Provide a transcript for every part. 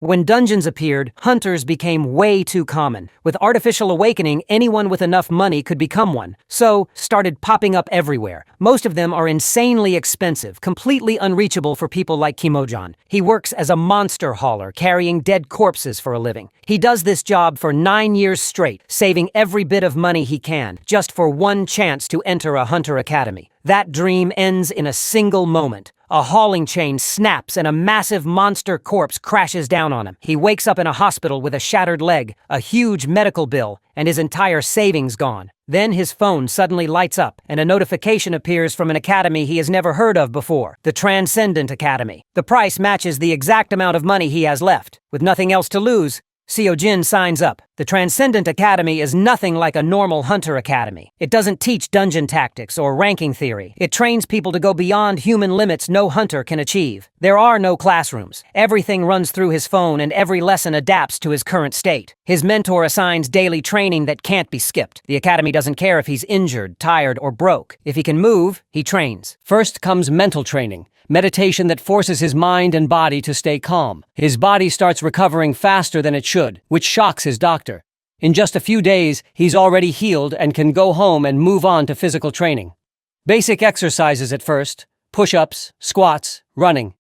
When dungeons appeared, hunters became way too common. With artificial awakening, anyone with enough money could become one, so started popping up everywhere. Most of them are insanely expensive, completely unreachable for people like Kimojan. He works as a monster hauler, carrying dead corpses for a living. He does this job for 9 years straight, saving every bit of money he can, just for one chance to enter a hunter academy. That dream ends in a single moment. A hauling chain snaps and a massive monster corpse crashes down on him. He wakes up in a hospital with a shattered leg, a huge medical bill, and his entire savings gone. Then his phone suddenly lights up, and a notification appears from an academy he has never heard of before, the Transcendent Academy. The price matches the exact amount of money he has left. With nothing else to lose, Seo-jin signs up. The Transcendent Academy is nothing like a normal hunter academy. It doesn't teach dungeon tactics or ranking theory. It trains people to go beyond human limits no hunter can achieve. There are no classrooms. Everything runs through his phone and every lesson adapts to his current state. His mentor assigns daily training that can't be skipped. The academy doesn't care if he's injured, tired, or broke. If he can move, he trains. First comes mental training. Meditation that forces his mind and body to stay calm. His body starts recovering faster than it should, which shocks his doctor. In just a few days, he's already healed and can go home and move on to physical training. Basic exercises at first, push-ups, squats, running.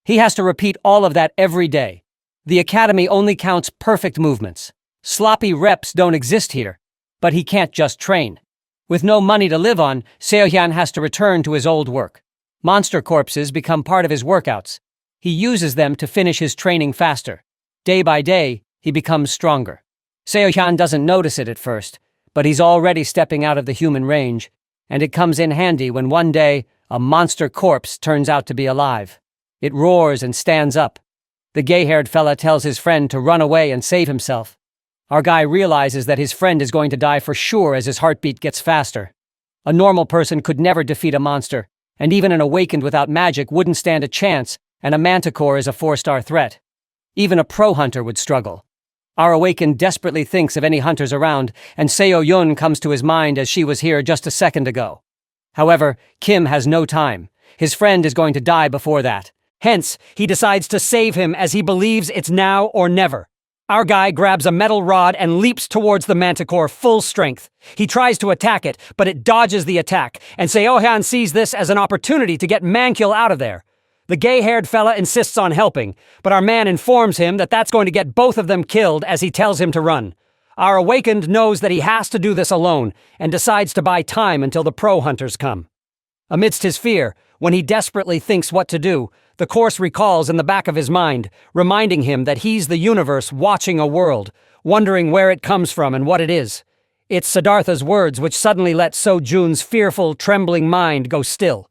He has to repeat all of that every day. The academy only counts perfect movements. Sloppy reps don't exist here, but he can't just train. With no money to live on, Seo-hyun has to return to his old work. Monster corpses become part of his workouts. He uses them to finish his training faster. Day by day, he becomes stronger. Seo-hyun doesn't notice it at first, but he's already stepping out of the human range, and it comes in handy when one day, a monster corpse turns out to be alive. It roars and stands up. The gay-haired fella tells his friend to run away and save himself. Our guy realizes that his friend is going to die for sure as his heartbeat gets faster. A normal person could never defeat a monster, and even an awakened without magic wouldn't stand a chance, and a manticore is a 4-star threat. Even a pro hunter would struggle. Our awakened desperately thinks of any hunters around, and Seo-yun comes to his mind as she was here just a second ago. However, Kim has no time. His friend is going to die before that. Hence, he decides to save him as he believes it's now or never. Our guy grabs a metal rod and leaps towards the manticore full strength. He tries to attack it, but it dodges the attack, and Seo-hyun sees this as an opportunity to get Mankil out of there. The gay-haired fella insists on helping, but our man informs him that that's going to get both of them killed as he tells him to run. Our awakened knows that he has to do this alone, and decides to buy time until the pro hunters come. Amidst his fear, when he desperately thinks what to do, the course recalls in the back of his mind, reminding him that he's the universe watching a world, wondering where it comes from and what it is. It's Siddhartha's words which suddenly let Seo-jun's fearful, trembling mind go still.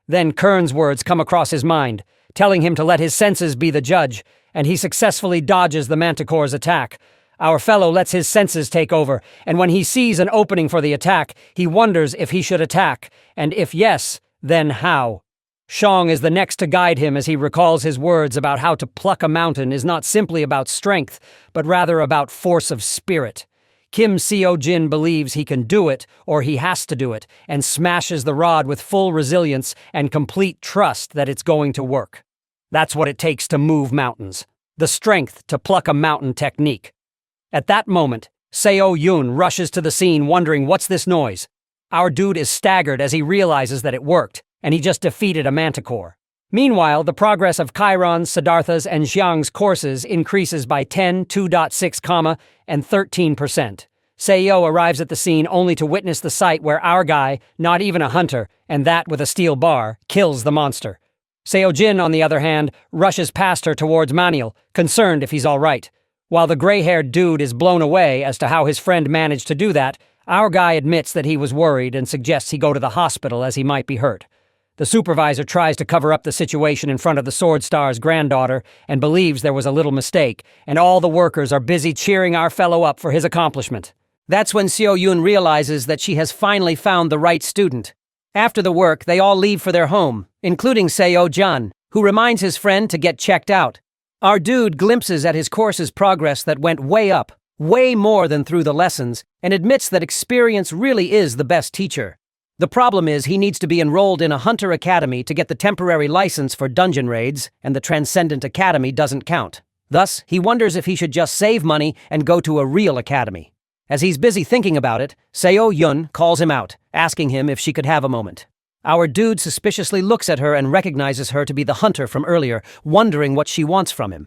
Then Kern's words come across his mind, telling him to let his senses be the judge, and he successfully dodges the manticore's attack. Our fellow lets his senses take over, and when he sees an opening for the attack, he wonders if he should attack, and if yes, then how. Shang is the next to guide him as he recalls his words about how to pluck a mountain is not simply about strength, but rather about force of spirit. Kim Seo-jin believes he can do it, or he has to do it, and smashes the rod with full resilience and complete trust that it's going to work. That's what it takes to move mountains. The strength to pluck a mountain technique. At that moment, Seo-yun rushes to the scene wondering what's this noise. Our dude is staggered as he realizes that it worked, and he just defeated a manticore. Meanwhile, the progress of Chiron's, Siddhartha's, and Xiang's courses increases by 10, 2.6, and 13%. Seo arrives at the scene only to witness the sight where our guy, not even a hunter, and that with a steel bar, kills the monster. Seo-jin, on the other hand, rushes past her towards Manhwa, concerned if he's all right. While the gray-haired dude is blown away as to how his friend managed to do that, our guy admits that he was worried and suggests he go to the hospital as he might be hurt. The supervisor tries to cover up the situation in front of the Sword Star's granddaughter and believes there was a little mistake, and all the workers are busy cheering our fellow up for his accomplishment. That's when Seo-yun realizes that she has finally found the right student. After the work, they all leave for their home, including Seo-jun, who reminds his friend to get checked out. Our dude glimpses at his course's progress that went way up, way more than through the lessons, and admits that experience really is the best teacher. The problem is he needs to be enrolled in a hunter academy to get the temporary license for dungeon raids, and the Transcendent Academy doesn't count. Thus, he wonders if he should just save money and go to a real academy. As he's busy thinking about it, Seo-yun calls him out, asking him if she could have a moment. Our dude suspiciously looks at her and recognizes her to be the hunter from earlier, wondering what she wants from him.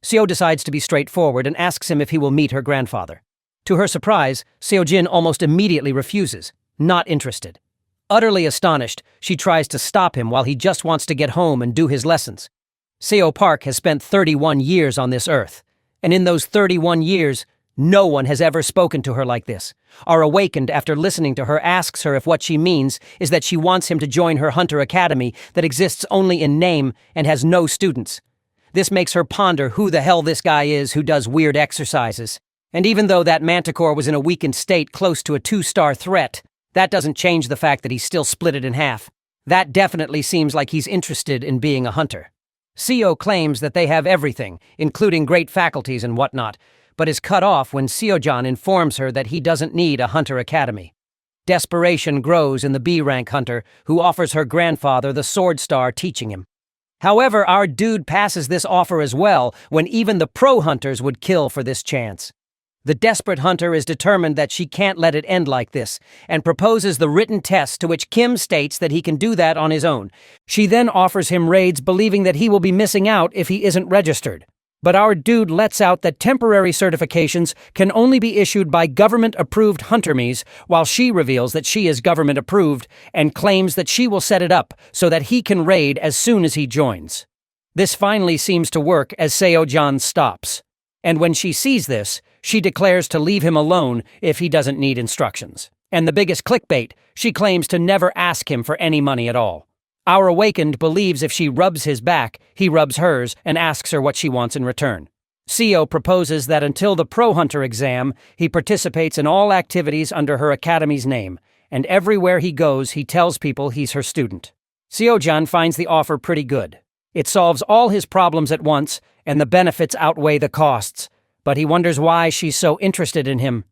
Seo decides to be straightforward and asks him if he will meet her grandfather. To her surprise, Seo-jin almost immediately refuses, not interested. Utterly astonished, she tries to stop him while he just wants to get home and do his lessons. Seo Park has spent 31 years on this earth, and in those 31 years, no one has ever spoken to her like this. Our awakened, after listening to her, asks her if what she means is that she wants him to join her hunter academy that exists only in name and has no students. This makes her ponder who the hell this guy is who does weird exercises. And even though that manticore was in a weakened state close to a 2-star threat, that doesn't change the fact that he's still split it in half. That definitely seems like he's interested in being a hunter. Seo claims that they have everything, including great faculties and whatnot, but is cut off when Seo-jan informs her that he doesn't need a hunter academy. Desperation grows in the B-rank hunter, who offers her grandfather the sword star teaching him. However, our dude passes this offer as well when even the pro hunters would kill for this chance. The desperate hunter is determined that she can't let it end like this, and proposes the written test, to which Kim states that he can do that on his own. She then offers him raids, believing that he will be missing out if he isn't registered. But our dude lets out that temporary certifications can only be issued by government-approved huntermies, while she reveals that she is government-approved and claims that she will set it up so that he can raid as soon as he joins. This finally seems to work as Seo-jan stops. And when she sees this, she declares to leave him alone if he doesn't need instructions. And the biggest clickbait, she claims to never ask him for any money at all. Our awakened believes if she rubs his back, he rubs hers and asks her what she wants in return. Seo proposes that until the Pro Hunter exam, he participates in all activities under her academy's name, and everywhere he goes, he tells people he's her student. Seo-jan finds the offer pretty good. It solves all his problems at once, and the benefits outweigh the costs, but he wonders why she's so interested in him.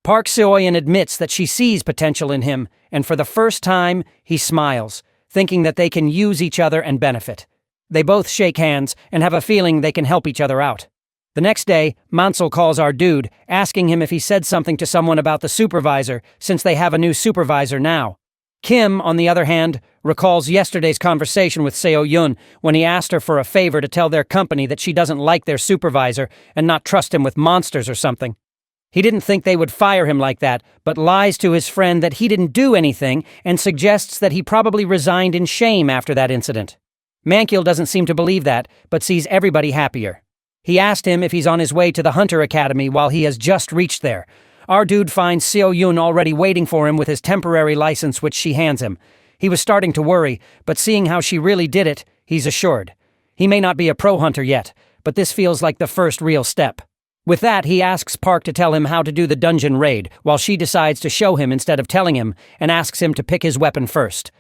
Park Seo-yeon admits that she sees potential in him, and for the first time, he smiles, thinking that they can use each other and benefit. They both shake hands and have a feeling they can help each other out. The next day, Mansell calls our dude, asking him if he said something to someone about the supervisor, since they have a new supervisor now. Kim, on the other hand, recalls yesterday's conversation with Seo-yun when he asked her for a favor to tell their company that she doesn't like their supervisor and not trust him with monsters or something. He didn't think they would fire him like that, but lies to his friend that he didn't do anything and suggests that he probably resigned in shame after that incident. Mankiel doesn't seem to believe that, but sees everybody happier. He asked him if he's on his way to the Hunter Academy while he has just reached there. Our dude finds Seo-yun already waiting for him with his temporary license, which she hands him. He was starting to worry, but seeing how she really did it, he's assured. He may not be a pro hunter yet, but this feels like the first real step. With that, he asks Park to tell him how to do the dungeon raid, while she decides to show him instead of telling him, and asks him to pick his weapon first.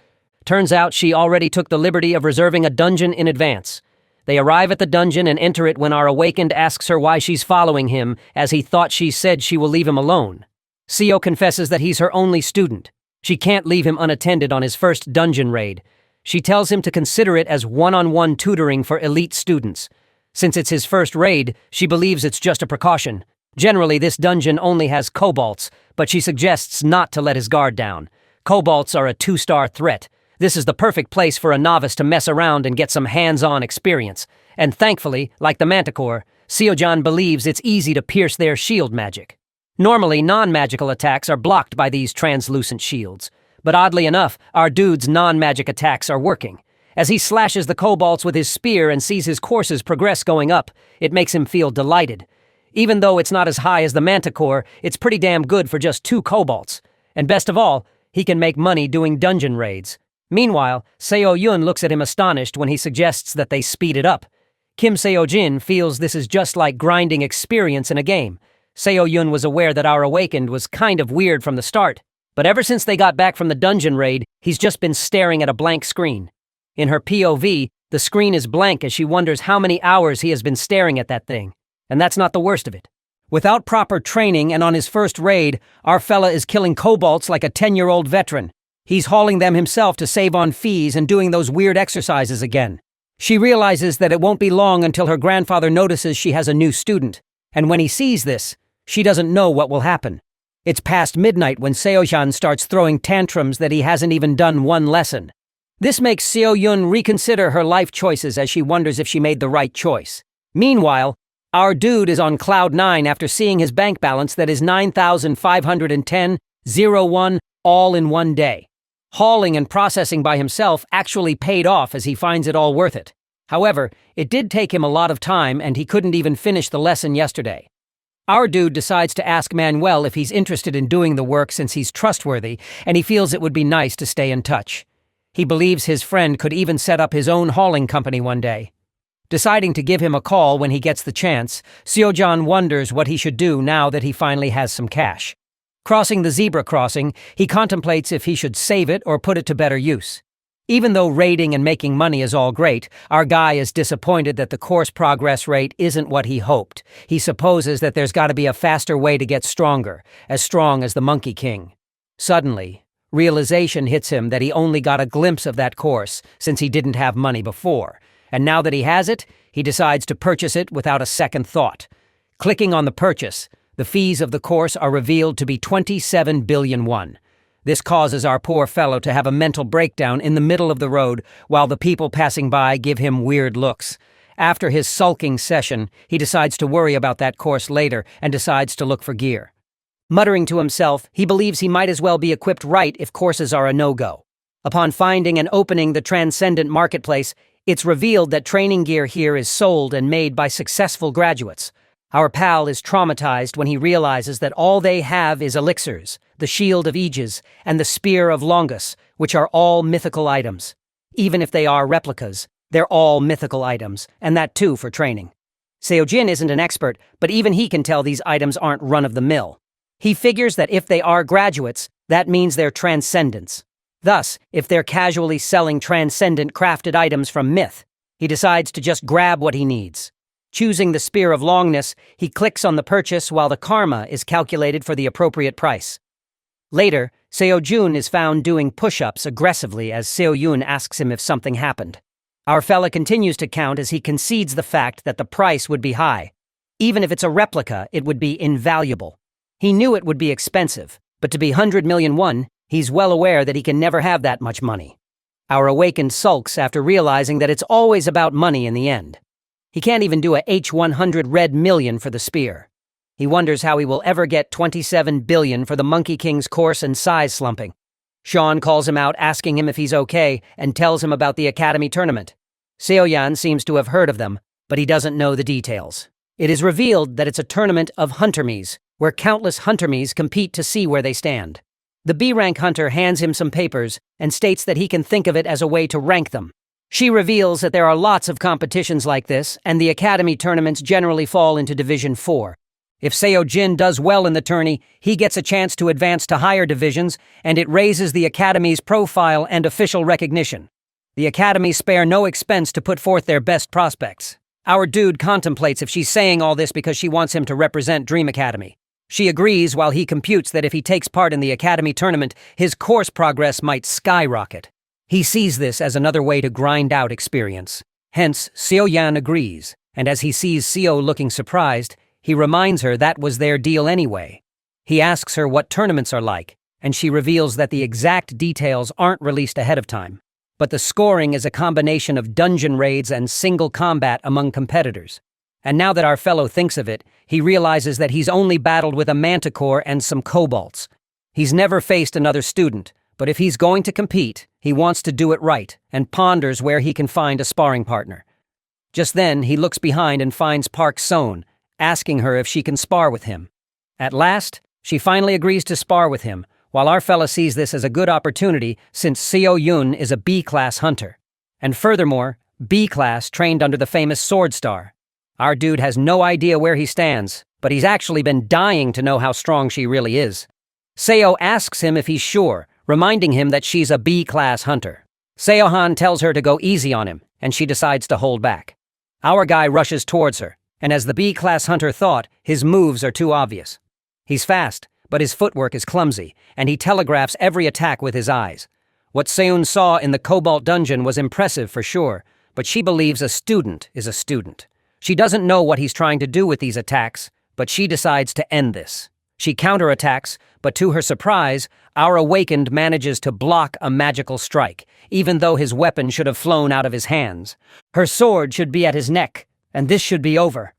Turns out she already took the liberty of reserving a dungeon in advance. They arrive at the dungeon and enter it when our awakened asks her why she's following him, as he thought she said she will leave him alone. Seo confesses that he's her only student. She can't leave him unattended on his first dungeon raid. She tells him to consider it as one-on-one tutoring for elite students. Since it's his first raid, she believes it's just a precaution. Generally, this dungeon only has kobolds, but she suggests not to let his guard down. Kobolds are a 2-star threat. This is the perfect place for a novice to mess around and get some hands-on experience. And thankfully, like the Manticore, Seo-jan believes it's easy to pierce their shield magic. Normally, non-magical attacks are blocked by these translucent shields. But oddly enough, our dude's non-magic attacks are working. As he slashes the kobolds with his spear and sees his courses progress going up, it makes him feel delighted. Even though it's not as high as the Manticore, it's pretty damn good for just 2 kobolds. And best of all, he can make money doing dungeon raids. Meanwhile, Seo-yun looks at him astonished when he suggests that they speed it up. Kim Seo-jin feels this is just like grinding experience in a game. Seo-yun was aware that our awakened was kind of weird from the start, but ever since they got back from the dungeon raid, he's just been staring at a blank screen. In her POV, the screen is blank as she wonders how many hours he has been staring at that thing. And that's not the worst of it. Without proper training and on his first raid, our fella is killing kobolds like a 10-year-old veteran. He's hauling them himself to save on fees and doing those weird exercises again. She realizes that it won't be long until her grandfather notices she has a new student, and when he sees this, she doesn't know what will happen. It's past midnight when Seo-Jan starts throwing tantrums that he hasn't even done one lesson. This makes Seo-Yun reconsider her life choices as she wonders if she made the right choice. Meanwhile, our dude is on cloud 9 after seeing his bank balance that is 9,510.01 all in one day. Hauling and processing by himself actually paid off as he finds it all worth it. However, it did take him a lot of time and he couldn't even finish the lesson yesterday. Our dude decides to ask Manuel if he's interested in doing the work since he's trustworthy and he feels it would be nice to stay in touch. He believes his friend could even set up his own hauling company one day. Deciding to give him a call when he gets the chance, Seo-Jan wonders what he should do now that he finally has some cash. Crossing the zebra crossing, he contemplates if he should save it or put it to better use. Even though raiding and making money is all great, our guy is disappointed that the course progress rate isn't what he hoped. He supposes that there's got to be a faster way to get stronger, as strong as the Monkey King. Suddenly, realization hits him that he only got a glimpse of that course since he didn't have money before, and now that he has it, he decides to purchase it without a second thought. Clicking on the purchase, the fees of the course are revealed to be 27 billion won. This causes our poor fellow to have a mental breakdown in the middle of the road while the people passing by give him weird looks. After his sulking session, he decides to worry about that course later and decides to look for gear. Muttering to himself, he believes he might as well be equipped right if courses are a no-go. Upon finding and opening the Transcendent marketplace, it's revealed that training gear here is sold and made by successful graduates. Our pal is traumatized when he realizes that all they have is elixirs, the Shield of Aegis, and the Spear of Longus, which are all mythical items. Even if they are replicas, they're all mythical items, and that too for training. Seo-Jin isn't an expert, but even he can tell these items aren't run-of-the-mill. He figures that if they are graduates, that means they're transcendents. Thus, if they're casually selling transcendent crafted items from myth, he decides to just grab what he needs. Choosing the Spear of Longness, he clicks on the purchase while the karma is calculated for the appropriate price. Later, Seo-Jun is found doing push-ups aggressively as Seo-Yun asks him if something happened. Our fella continues to count as he concedes the fact that the price would be high. Even if it's a replica, it would be invaluable. He knew it would be expensive, but to be 100 million won, he's well aware that he can never have that much money. Our awakened sulks after realizing that it's always about money in the end. He can't even do a H100 red million for the spear. He wonders how he will ever get 27 billion for the Monkey King's course and size slumping. Sean calls him out asking him if he's okay and tells him about the academy tournament. Seo-Jan seems to have heard of them, but he doesn't know the details. It is revealed that it's a tournament of huntermies, where countless huntermies compete to see where they stand. The B-rank hunter hands him some papers and states that he can think of it as a way to rank them. She reveals that there are lots of competitions like this, and the academy tournaments generally fall into Division 4. If Seo-Jin does well in the tourney, he gets a chance to advance to higher divisions, and it raises the academy's profile and official recognition. The academy spare no expense to put forth their best prospects. Our dude contemplates if she's saying all this because she wants him to represent Dream Academy. She agrees while he computes that if he takes part in the academy tournament, his course progress might skyrocket. He sees this as another way to grind out experience. Hence, Seo-Jan agrees, and as he sees Seo looking surprised, he reminds her that was their deal anyway. He asks her what tournaments are like, and she reveals that the exact details aren't released ahead of time. But the scoring is a combination of dungeon raids and single combat among competitors. And now that our fellow thinks of it, he realizes that he's only battled with a manticore and some kobolds. He's never faced another student, but if he's going to compete, he wants to do it right and ponders where he can find a sparring partner. Just then, he looks behind and finds Park Sohn, asking her if she can spar with him. At last, she finally agrees to spar with him, while our fella sees this as a good opportunity since Seo-Yun is a B-class hunter. And furthermore, B-class trained under the famous Sword Star. Our dude has no idea where he stands, but he's actually been dying to know how strong she really is. Seo asks him if he's sure, reminding him that she's a B-class hunter. Seo-Han tells her to go easy on him, and she decides to hold back. Our guy rushes towards her, and as the B-class hunter thought, his moves are too obvious. He's fast, but his footwork is clumsy, and he telegraphs every attack with his eyes. What Seun saw in the Cobalt dungeon was impressive for sure, but she believes a student is a student. She doesn't know what he's trying to do with these attacks, but she decides to end this. She counterattacks, but to her surprise, our awakened manages to block a magical strike, even though his weapon should have flown out of his hands. Her sword should be at his neck, and this should be over.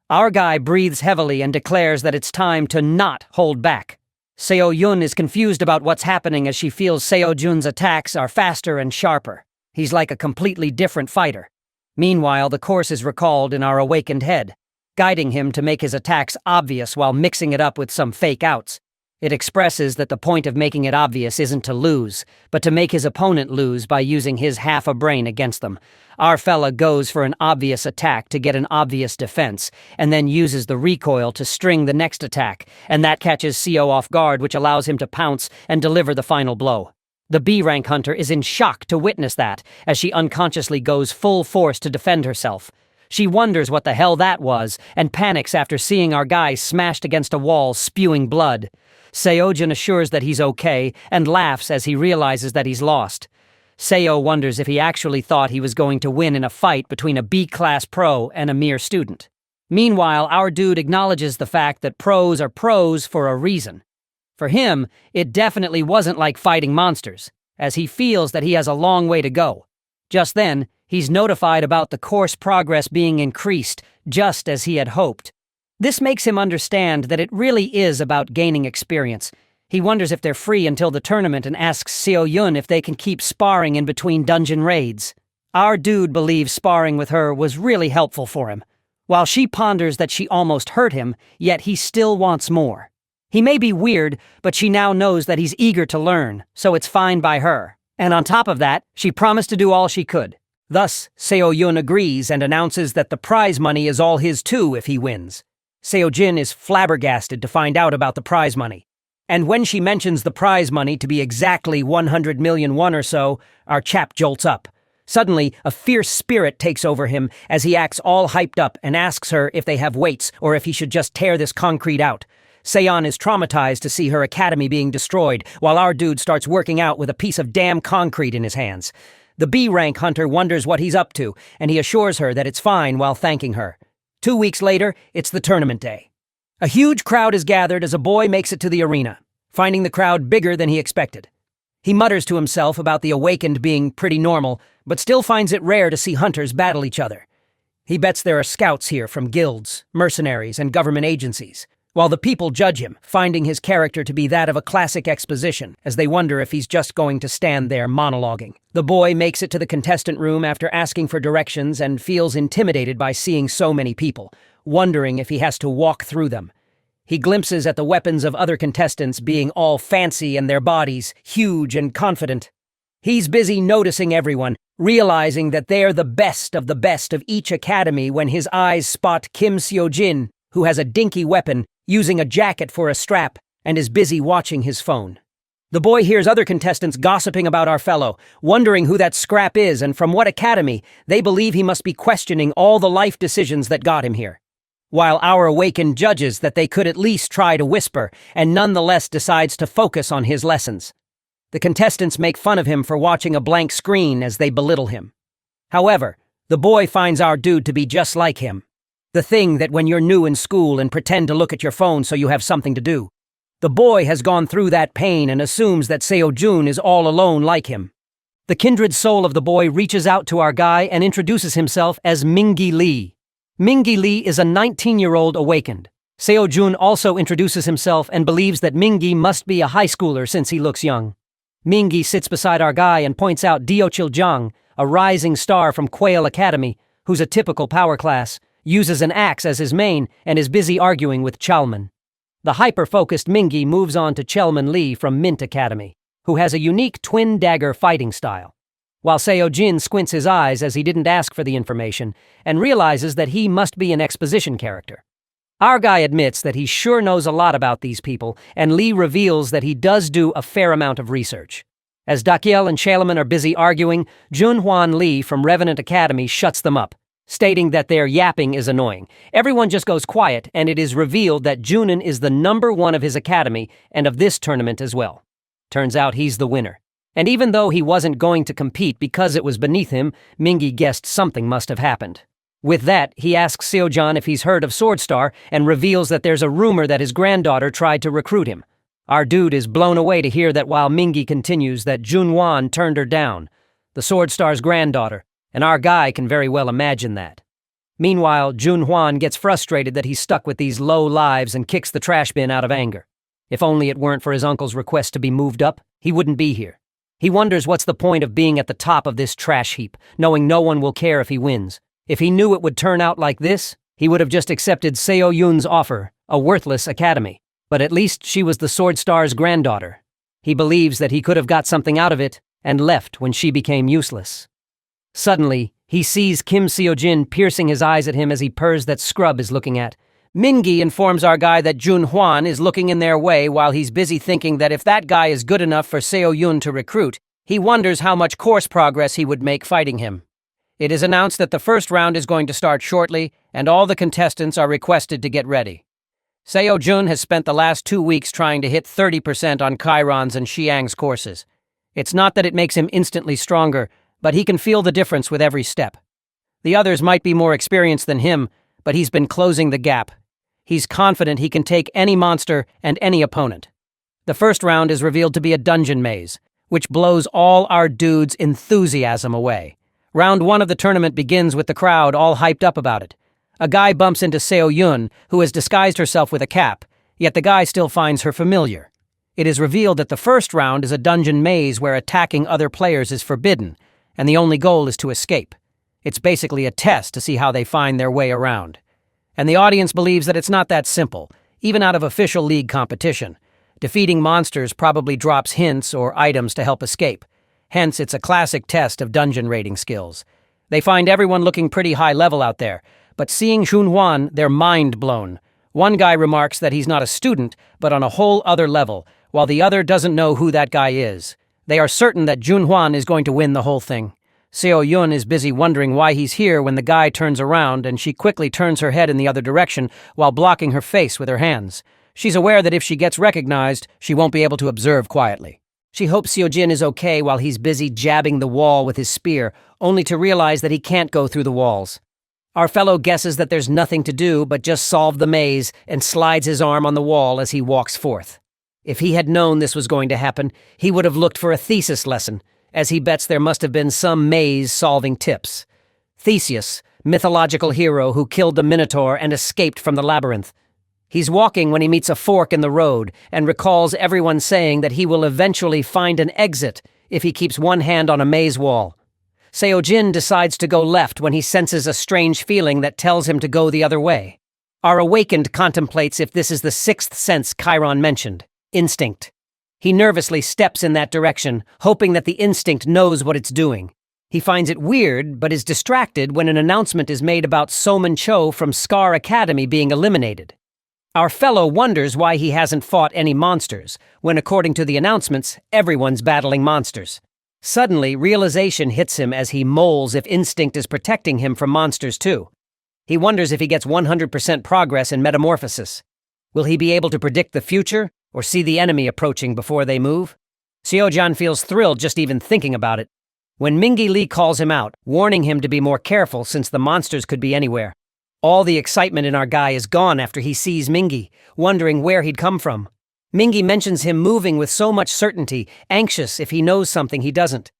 Our guy breathes heavily and declares that it's time to not hold back. Seo-yun is confused about what's happening as she feels Seo-jun's attacks are faster and sharper. He's like a completely different fighter. Meanwhile, the course is recalled in our awakened head, guiding him to make his attacks obvious while mixing it up with some fake outs. It expresses that the point of making it obvious isn't to lose, but to make his opponent lose by using his half a brain against them. Our fella goes for an obvious attack to get an obvious defense, and then uses the recoil to string the next attack, and that catches Seo off guard, which allows him to pounce and deliver the final blow. The B-rank hunter is in shock to witness that, as she unconsciously goes full force to defend herself. She wonders what the hell that was, and panics after seeing our guy smashed against a wall, spewing blood. Seo-jun assures that he's okay, and laughs as he realizes that he's lost. Seo wonders if he actually thought he was going to win in a fight between a B-class pro and a mere student. Meanwhile, our dude acknowledges the fact that pros are pros for a reason. For him, it definitely wasn't like fighting monsters, as he feels that he has a long way to go. Just then, he's notified about the course progress being increased, just as he had hoped. This makes him understand that it really is about gaining experience. He wonders if they're free until the tournament and asks Seo-yun if they can keep sparring in between dungeon raids. Our dude believes sparring with her was really helpful for him. While she ponders that she almost hurt him, yet he still wants more. He may be weird, but she now knows that he's eager to learn, so it's fine by her. And on top of that, she promised to do all she could. Thus, Seo-yun agrees and announces that the prize money is all his too if he wins. Seo-jin is flabbergasted to find out about the prize money. And when she mentions the prize money to be exactly 100 million won or so, our chap jolts up. Suddenly, a fierce spirit takes over him as he acts all hyped up and asks her if they have weights or if he should just tear this concrete out. Seon is traumatized to see her academy being destroyed, while our dude starts working out with a piece of damn concrete in his hands. The B-rank hunter wonders what he's up to, and he assures her that it's fine while thanking her. 2 weeks later, it's the tournament day. A huge crowd is gathered as a boy makes it to the arena, finding the crowd bigger than he expected. He mutters to himself about the awakened being pretty normal, but still finds it rare to see hunters battle each other. He bets there are scouts here from guilds, mercenaries, and government agencies, while the people judge him, finding his character to be that of a classic exposition, as they wonder if he's just going to stand there monologuing. The boy makes it to the contestant room after asking for directions and feels intimidated by seeing so many people, wondering if he has to walk through them. He glimpses at the weapons of other contestants being all fancy and their bodies huge and confident. He's busy noticing everyone, realizing that they're the best of each academy when his eyes spot Kim Seo-jin, who has a dinky weapon, using a jacket for a strap, and is busy watching his phone. The boy hears other contestants gossiping about our fellow, wondering who that scrap is and from what academy. They believe he must be questioning all the life decisions that got him here. While our awakened judges that they could at least try to whisper, and nonetheless decides to focus on his lessons. The contestants make fun of him for watching a blank screen as they belittle him. However, the boy finds our dude to be just like him. The thing that when you're new in school and pretend to look at your phone so you have something to do. The boy has gone through that pain and assumes that Seo-jun is all alone like him. The kindred soul of the boy reaches out to our guy and introduces himself as Mingi Lee. Mingi Lee is a 19-year-old awakened. Seo-jun also introduces himself and believes that Mingi must be a high schooler since he looks young. Mingi sits beside our guy and points out Dio Chiljang, a rising star from Quail Academy, who's a typical power class, uses an axe as his main, and is busy arguing with Chalman. The hyper-focused Mingi moves on to Chelman Lee from Mint Academy, who has a unique twin-dagger fighting style. While Seo-jin squints his eyes as he didn't ask for the information, and realizes that he must be an exposition character. Our guy admits that he sure knows a lot about these people, and Lee reveals that he does do a fair amount of research. As Dakiel and Chalaman are busy arguing, Junhwan Lee from Revenant Academy shuts them up, stating that their yapping is annoying. Everyone just goes quiet, and it is revealed that Junin is the #1 of his academy and of this tournament as well. Turns out he's the winner. And even though he wasn't going to compete because it was beneath him, Mingi guessed something must have happened. With that, he asks Seojan if he's heard of Swordstar and reveals that there's a rumor that his granddaughter tried to recruit him. Our dude is blown away to hear that while Mingi continues that Junhwan turned her down, the Swordstar's granddaughter, and our guy can very well imagine that. Meanwhile, Junhwan gets frustrated that he's stuck with these low lives and kicks the trash bin out of anger. If only it weren't for his uncle's request to be moved up, he wouldn't be here. He wonders what's the point of being at the top of this trash heap, knowing no one will care if he wins. If he knew it would turn out like this, he would have just accepted Seo Yun's offer, a worthless academy. But at least she was the Swordstar's granddaughter. He believes that he could have got something out of it and left when she became useless. Suddenly, he sees Kim Seojin piercing his eyes at him as he purrs that Scrub is looking at. Mingi informs our guy that Junhwan is looking in their way while he's busy thinking that if that guy is good enough for Seo Yun to recruit, he wonders how much course progress he would make fighting him. It is announced that the first round is going to start shortly, and all the contestants are requested to get ready. Seo Jun has spent the last 2 weeks trying to hit 30% on Chiron's and Xiang's courses. It's not that it makes him instantly stronger, but he can feel the difference with every step. The others might be more experienced than him, but he's been closing the gap. He's confident he can take any monster and any opponent. The first round is revealed to be a dungeon maze, which blows all our dudes' enthusiasm away. Round 1 of the tournament begins with the crowd all hyped up about it. A guy bumps into Seo Yun, who has disguised herself with a cap, yet the guy still finds her familiar. It is revealed that the first round is a dungeon maze where attacking other players is forbidden, and the only goal is to escape. It's basically a test to see how they find their way around. And the audience believes that it's not that simple, even out of official league competition. Defeating monsters probably drops hints or items to help escape. Hence, it's a classic test of dungeon raiding skills. They find everyone looking pretty high level out there, but seeing Junhwan, they're mind blown. One guy remarks that he's not a student, but on a whole other level, while the other doesn't know who that guy is. They are certain that Junhwan is going to win the whole thing. Seo Yun is busy wondering why he's here when the guy turns around, and she quickly turns her head in the other direction while blocking her face with her hands. She's aware that if she gets recognized, she won't be able to observe quietly. She hopes Seojin is okay while he's busy jabbing the wall with his spear, only to realize that he can't go through the walls. Our fellow guesses that there's nothing to do but just solve the maze and slides his arm on the wall as he walks forth. If he had known this was going to happen, he would have looked for a thesis lesson, as he bets there must have been some maze-solving tips. Theseus, mythological hero who killed the Minotaur and escaped from the labyrinth. He's walking when he meets a fork in the road and recalls everyone saying that he will eventually find an exit if he keeps one hand on a maze wall. Seojin decides to go left when he senses a strange feeling that tells him to go the other way. Our awakened contemplates if this is the sixth sense Chiron mentioned, instinct. He nervously steps in that direction, hoping that the instinct knows what it's doing. He finds it weird, but is distracted when an announcement is made about Soman Cho from Scar Academy being eliminated. Our fellow wonders why he hasn't fought any monsters, when according to the announcements, everyone's battling monsters. Suddenly, realization hits him as he moles if instinct is protecting him from monsters too. He wonders if he gets 100% progress in metamorphosis. Will he be able to predict the future, or see the enemy approaching before they move? Seojan feels thrilled just even thinking about it. When Mingi Lee calls him out, warning him to be more careful since the monsters could be anywhere. All the excitement in our guy is gone after he sees Mingi, wondering where he'd come from. Mingi mentions him moving with so much certainty, anxious if he knows something he doesn't.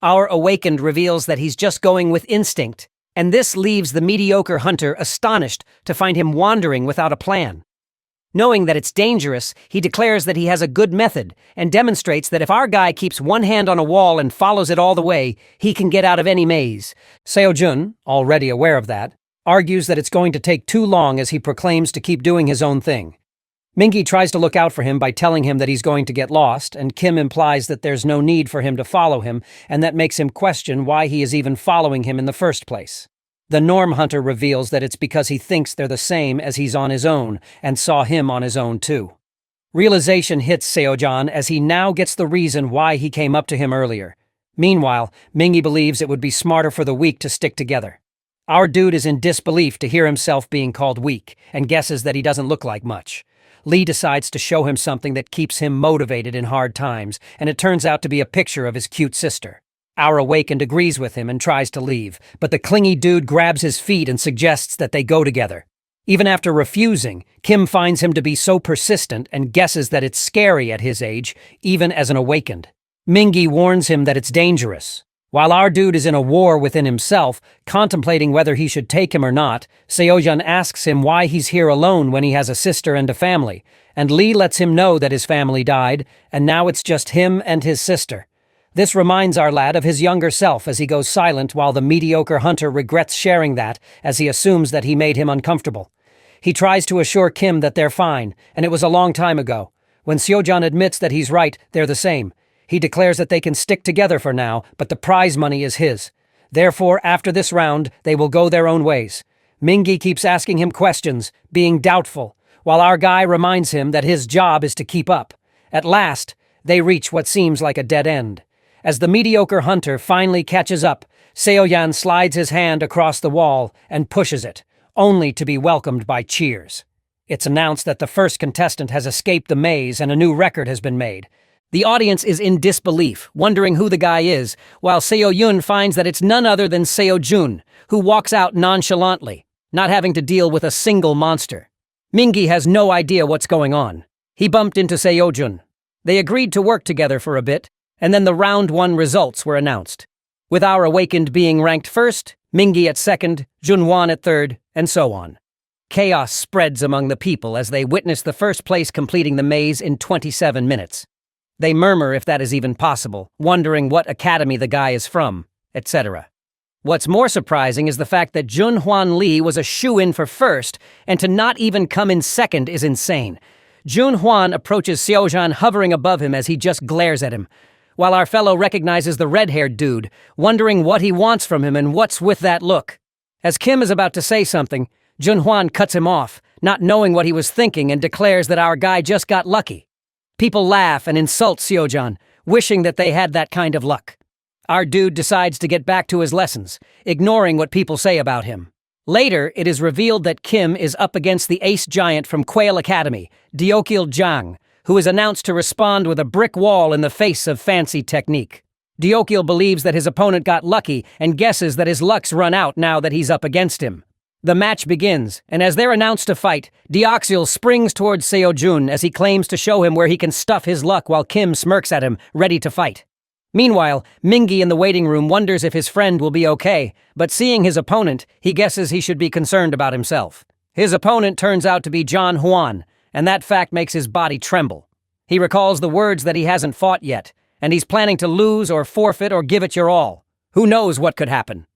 Our awakened reveals that he's just going with instinct, and this leaves the mediocre hunter astonished to find him wandering without a plan. Knowing that it's dangerous, he declares that he has a good method and demonstrates that if our guy keeps one hand on a wall and follows it all the way, he can get out of any maze. Seojun, already aware of that, argues that it's going to take too long as he proclaims to keep doing his own thing. Mingi tries to look out for him by telling him that he's going to get lost, and Kim implies that there's no need for him to follow him, and that makes him question why he is even following him in the first place. The Norm Hunter reveals that it's because he thinks they're the same as he's on his own, and saw him on his own too. Realization hits Seojan as he now gets the reason why he came up to him earlier. Meanwhile, Mingi believes it would be smarter for the weak to stick together. Our dude is in disbelief to hear himself being called weak, and guesses that he doesn't look like much. Lee decides to show him something that keeps him motivated in hard times, and it turns out to be a picture of his cute sister. Our Awakened agrees with him and tries to leave, but the clingy dude grabs his feet and suggests that they go together. Even after refusing, Kim finds him to be so persistent and guesses that it's scary at his age, even as an Awakened. Mingi warns him that it's dangerous. While our dude is in a war within himself, contemplating whether he should take him or not, Seojan asks him why he's here alone when he has a sister and a family, and Lee lets him know that his family died, and now it's just him and his sister. This reminds our lad of his younger self as he goes silent while the mediocre hunter regrets sharing that as he assumes that he made him uncomfortable. He tries to assure Kim that they're fine, and it was a long time ago. When Seojan admits that he's right, they're the same. He declares that they can stick together for now, but the prize money is his. Therefore, after this round, they will go their own ways. Mingi keeps asking him questions, being doubtful, while our guy reminds him that his job is to keep up. At last, they reach what seems like a dead end. As the mediocre hunter finally catches up, Seoyan slides his hand across the wall and pushes it, only to be welcomed by cheers. It's announced that the first contestant has escaped the maze and a new record has been made. The audience is in disbelief, wondering who the guy is, while Seo-yun finds that it's none other than Seo-jun, who walks out nonchalantly, not having to deal with a single monster. Mingi has no idea what's going on. He bumped into Seo-jun. They agreed to work together for a bit, and then the round 1 results were announced. With our Awakened being ranked first, Mingi at second, Junhwan at third, and so on. Chaos spreads among the people as they witness the first place completing the maze in 27 minutes. They murmur if that is even possible, wondering what academy the guy is from, etc. What's more surprising is the fact that Junhwan Lee was a shoo-in for first, and to not even come in second is insane. Junhwan approaches Seojan hovering above him as he just glares at him, while our fellow recognizes the red-haired dude, wondering what he wants from him and what's with that look. As Kim is about to say something, Junhwan cuts him off, not knowing what he was thinking, and declares that our guy just got lucky. People laugh and insult Seojan, wishing that they had that kind of luck. Our dude decides to get back to his lessons, ignoring what people say about him. Later, it is revealed that Kim is up against the ace giant from Quail Academy, Deokil Jang, who is announced to respond with a brick wall in the face of fancy technique. Deokil believes that his opponent got lucky and guesses that his luck's run out now that he's up against him. The match begins, and as they're announced to fight, Deokil springs towards Seo-jun as he claims to show him where he can stuff his luck while Kim smirks at him, ready to fight. Meanwhile, Mingi in the waiting room wonders if his friend will be okay, but seeing his opponent, he guesses he should be concerned about himself. His opponent turns out to be John Hwan, and that fact makes his body tremble. He recalls the words that he hasn't fought yet, and he's planning to lose or forfeit or give it your all. Who knows what could happen?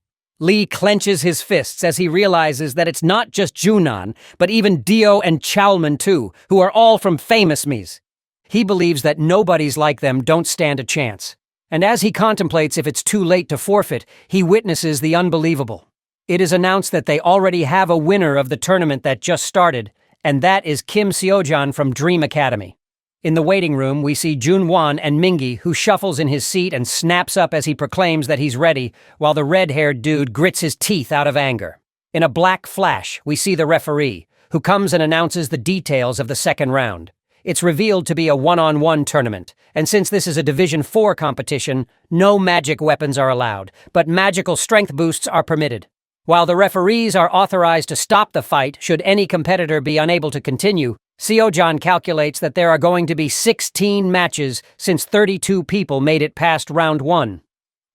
Lee clenches his fists as he realizes that it's not just Junan, but even Dio and Chalman too, who are all from famous Mies. He believes that nobodies like them don't stand a chance. And as he contemplates if it's too late to forfeit, he witnesses the unbelievable. It is announced that they already have a winner of the tournament that just started, and that is Kim Seojan from Dream Academy. In the waiting room, we see Junhwan and Mingi, who shuffles in his seat and snaps up as he proclaims that he's ready, while the red-haired dude grits his teeth out of anger. In a black flash, we see the referee, who comes and announces the details of the second round. It's revealed to be a one-on-one tournament, and since this is a Division 4 competition, no magic weapons are allowed, but magical strength boosts are permitted. While the referees are authorized to stop the fight should any competitor be unable to continue, Seojan calculates that there are going to be 16 matches since 32 people made it past round 1.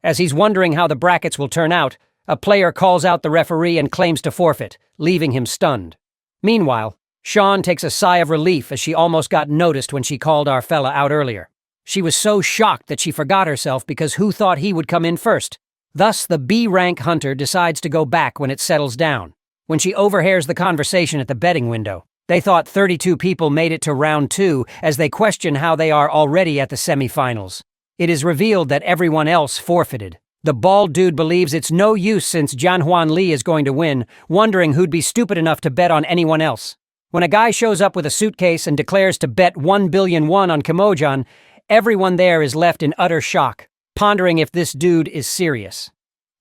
As he's wondering how the brackets will turn out, a player calls out the referee and claims to forfeit, leaving him stunned. Meanwhile, Sean takes a sigh of relief as she almost got noticed when she called our fella out earlier. She was so shocked that she forgot herself because who thought he would come in first? Thus, the B-rank hunter decides to go back when it settles down. When she overhears the conversation at the betting window, they thought 32 people made it to round 2 as they question how they are already at the semifinals. It is revealed that everyone else forfeited. The bald dude believes it's no use since Junhwan Lee is going to win, wondering who'd be stupid enough to bet on anyone else. When a guy shows up with a suitcase and declares to bet 1 billion won on Kimojan, everyone there is left in utter shock, pondering if this dude is serious.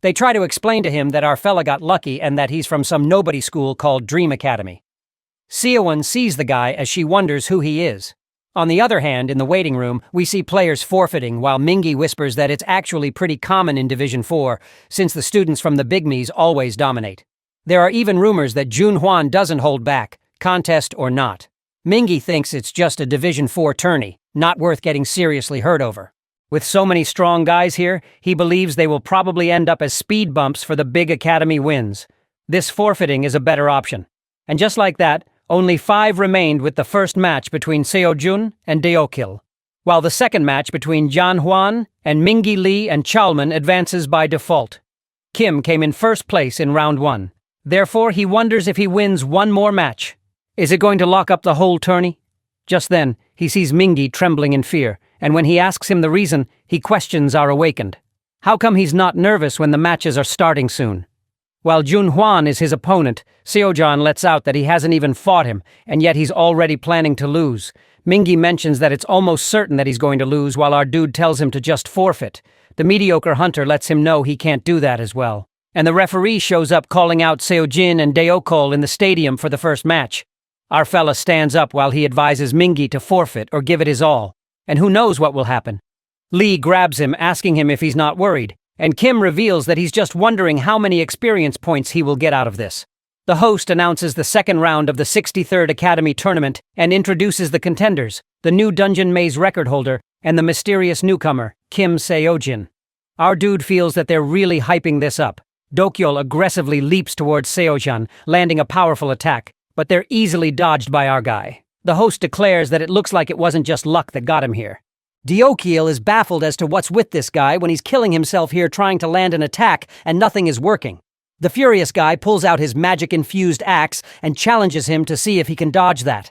They try to explain to him that our fella got lucky and that he's from some nobody school called Dream Academy. Seowon sees the guy as she wonders who he is. On the other hand, in the waiting room, we see players forfeiting while Mingi whispers that it's actually pretty common in Division 4, since the students from the Bigmies always dominate. There are even rumors that Junhwan doesn't hold back, contest or not. Mingi thinks it's just a Division 4 tourney, not worth getting seriously hurt over. With so many strong guys here, he believes they will probably end up as speed bumps for the big academy wins. This forfeiting is a better option. And just like that, only 5 remained with the first match between Seojun and Deokil, while the second match between Janhwan and Mingi Lee and Chalman advances by default. Kim came in first place in round 1. Therefore, he wonders if he wins one more match. Is it going to lock up the whole tourney? Just then, he sees Mingi trembling in fear, and when he asks him the reason, he questions our awakened. How come he's not nervous when the matches are starting soon? While Junhwan is his opponent, Seojan lets out that he hasn't even fought him, and yet he's already planning to lose. Mingi mentions that it's almost certain that he's going to lose, while our dude tells him to just forfeit. The mediocre hunter lets him know he can't do that as well. And the referee shows up calling out Seojin and Deokol in the stadium for the first match. Our fella stands up while he advises Mingi to forfeit or give it his all. And who knows what will happen. Lee grabs him, asking him if he's not worried, and Kim reveals that he's just wondering how many experience points he will get out of this. The host announces the second round of the 63rd Academy Tournament and introduces the contenders, the new Dungeon Maze record holder, and the mysterious newcomer, Kim Seojin. Our dude feels that they're really hyping this up. Dokyol aggressively leaps towards Seojan, landing a powerful attack, but they're easily dodged by our guy. The host declares that it looks like it wasn't just luck that got him here. Deokil is baffled as to what's with this guy when he's killing himself here trying to land an attack and nothing is working. The furious guy pulls out his magic-infused axe and challenges him to see if he can dodge that.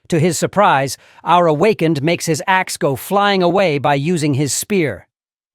To his surprise, our awakened makes his axe go flying away by using his spear.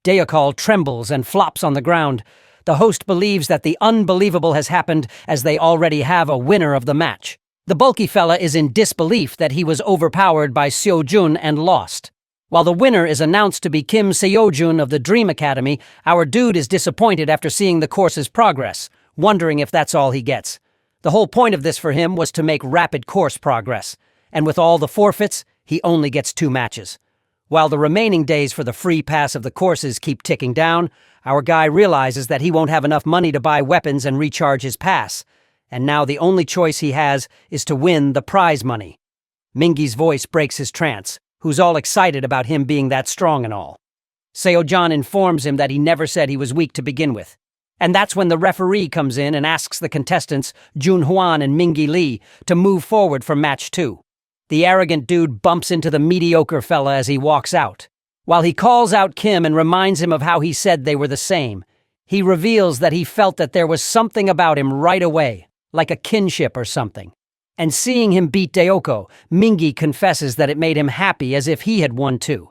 Deokil trembles and flops on the ground. The host believes that the unbelievable has happened as they already have a winner of the match. The bulky fella is in disbelief that he was overpowered by Seojun and lost. While the winner is announced to be Kim Seojun of the Dream Academy, our dude is disappointed after seeing the course's progress, wondering if that's all he gets. The whole point of this for him was to make rapid course progress, and with all the forfeits, he only gets 2 matches. While the remaining days for the free pass of the courses keep ticking down, our guy realizes that he won't have enough money to buy weapons and recharge his pass, and now the only choice he has is to win the prize money. Mingi's voice breaks his trance, who's all excited about him being that strong and all. Seojan informs him that he never said he was weak to begin with. And that's when the referee comes in and asks the contestants, Junhwan and Mingi Lee, to move forward for match 2. The arrogant dude bumps into the mediocre fella as he walks out. While he calls out Kim and reminds him of how he said they were the same, he reveals that he felt that there was something about him right away, like a kinship or something. And seeing him beat Deoko, Mingi confesses that it made him happy as if he had won too.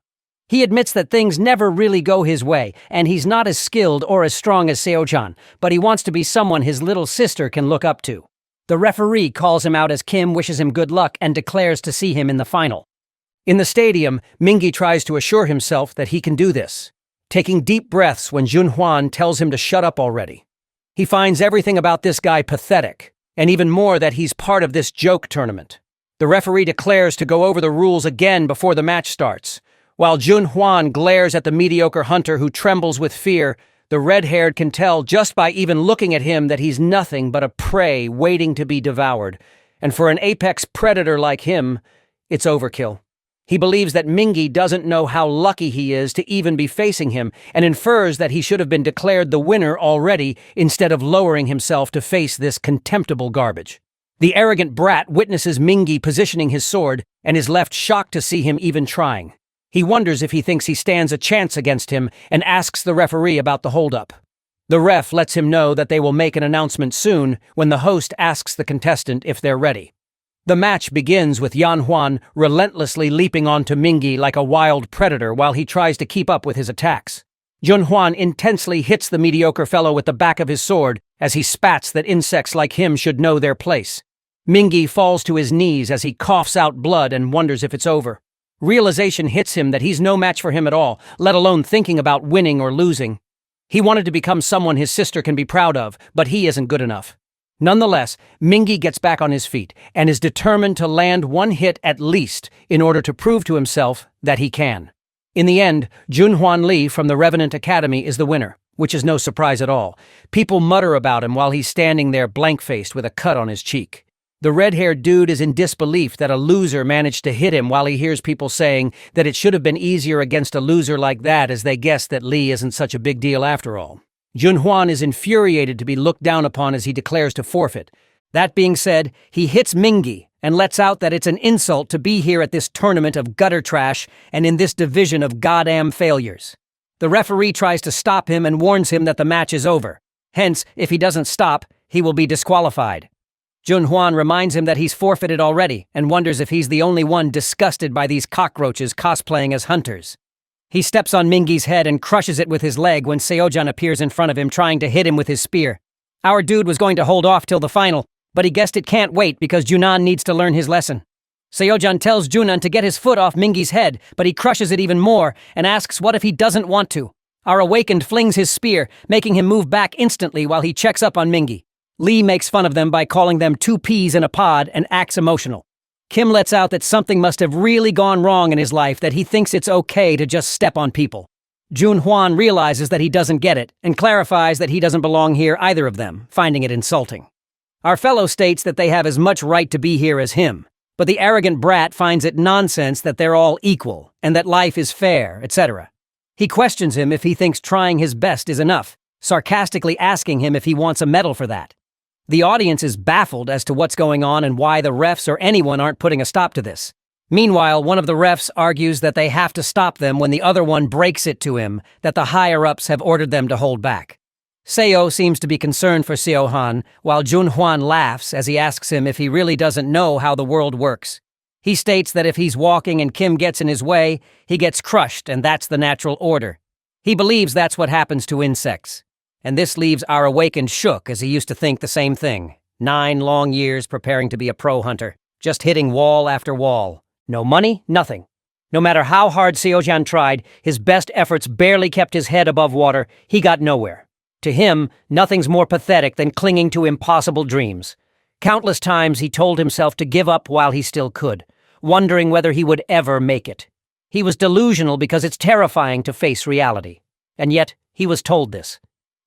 He admits that things never really go his way, and he's not as skilled or as strong as Seojan, but he wants to be someone his little sister can look up to. The referee calls him out as Kim wishes him good luck and declares to see him in the final. In the stadium, Mingi tries to assure himself that he can do this, taking deep breaths when Junhwan tells him to shut up already. He finds everything about this guy pathetic, and even more that he's part of this joke tournament. The referee declares to go over the rules again before the match starts. While Junhwan glares at the mediocre hunter who trembles with fear, the red-haired can tell just by even looking at him that he's nothing but a prey waiting to be devoured. And for an apex predator like him, it's overkill. He believes that Mingi doesn't know how lucky he is to even be facing him, and infers that he should have been declared the winner already instead of lowering himself to face this contemptible garbage. The arrogant brat witnesses Mingi positioning his sword and is left shocked to see him even trying. He wonders if he thinks he stands a chance against him and asks the referee about the holdup. The ref lets him know that they will make an announcement soon when the host asks the contestant if they're ready. The match begins with Yanhwan relentlessly leaping onto Mingi like a wild predator while he tries to keep up with his attacks. Junhwan intensely hits the mediocre fellow with the back of his sword as he spats that insects like him should know their place. Mingi falls to his knees as he coughs out blood and wonders if it's over. Realization hits him that he's no match for him at all, let alone thinking about winning or losing. He wanted to become someone his sister can be proud of, but he isn't good enough. Nonetheless, Mingi gets back on his feet and is determined to land one hit at least in order to prove to himself that he can. In the end, Junhwan Lee from the Revenant Academy is the winner, which is no surprise at all. People mutter about him while he's standing there blank-faced with a cut on his cheek. The red-haired dude is in disbelief that a loser managed to hit him while he hears people saying that it should have been easier against a loser like that, as they guess that Lee isn't such a big deal after all. Junhwan is infuriated to be looked down upon as he declares to forfeit. That being said, he hits Mingi and lets out that it's an insult to be here at this tournament of gutter trash and in this division of goddamn failures. The referee tries to stop him and warns him that the match is over. Hence, if he doesn't stop, he will be disqualified. Junhwan reminds him that he's forfeited already and wonders if he's the only one disgusted by these cockroaches cosplaying as hunters. He steps on Mingi's head and crushes it with his leg when Seojan appears in front of him trying to hit him with his spear. Our dude was going to hold off till the final, but he guessed it can't wait because Junan needs to learn his lesson. Seojan tells Junan to get his foot off Mingi's head, but he crushes it even more and asks what if he doesn't want to. Our awakened flings his spear, making him move back instantly while he checks up on Mingi. Lee makes fun of them by calling them two peas in a pod and acts emotional. Kim lets out that something must have really gone wrong in his life, that he thinks it's okay to just step on people. Junhwan realizes that he doesn't get it and clarifies that he doesn't belong here, either of them, finding it insulting. Our fellow states that they have as much right to be here as him, but the arrogant brat finds it nonsense that they're all equal and that life is fair, etc. He questions him if he thinks trying his best is enough, sarcastically asking him if he wants a medal for that. The audience is baffled as to what's going on and why the refs or anyone aren't putting a stop to this. Meanwhile, one of the refs argues that they have to stop them when the other one breaks it to him that the higher-ups have ordered them to hold back. Seo seems to be concerned for Seohan, while Junhwan laughs as he asks him if he really doesn't know how the world works. He states that if he's walking and Kim gets in his way, he gets crushed and that's the natural order. He believes that's what happens to insects. And this leaves our awakened shook, as he used to think the same thing. 9 long years preparing to be a pro hunter, just hitting wall after wall. No money, nothing. No matter how hard Seojan tried, his best efforts barely kept his head above water. He got nowhere. To him, nothing's more pathetic than clinging to impossible dreams. Countless times he told himself to give up while he still could, wondering whether he would ever make it. He was delusional because it's terrifying to face reality. And yet, he was told this.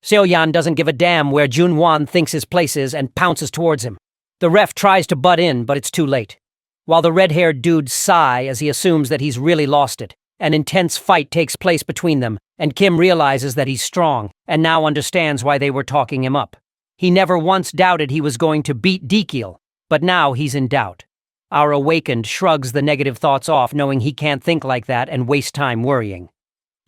Seoyan doesn't give a damn where Junhwan thinks his place is and pounces towards him. The ref tries to butt in, but it's too late. While the red-haired dudes sigh as he assumes that he's really lost it, an intense fight takes place between them, and Kim realizes that he's strong and now understands why they were talking him up. He never once doubted he was going to beat Dekil, but now he's in doubt. Our awakened shrugs the negative thoughts off, knowing he can't think like that and waste time worrying.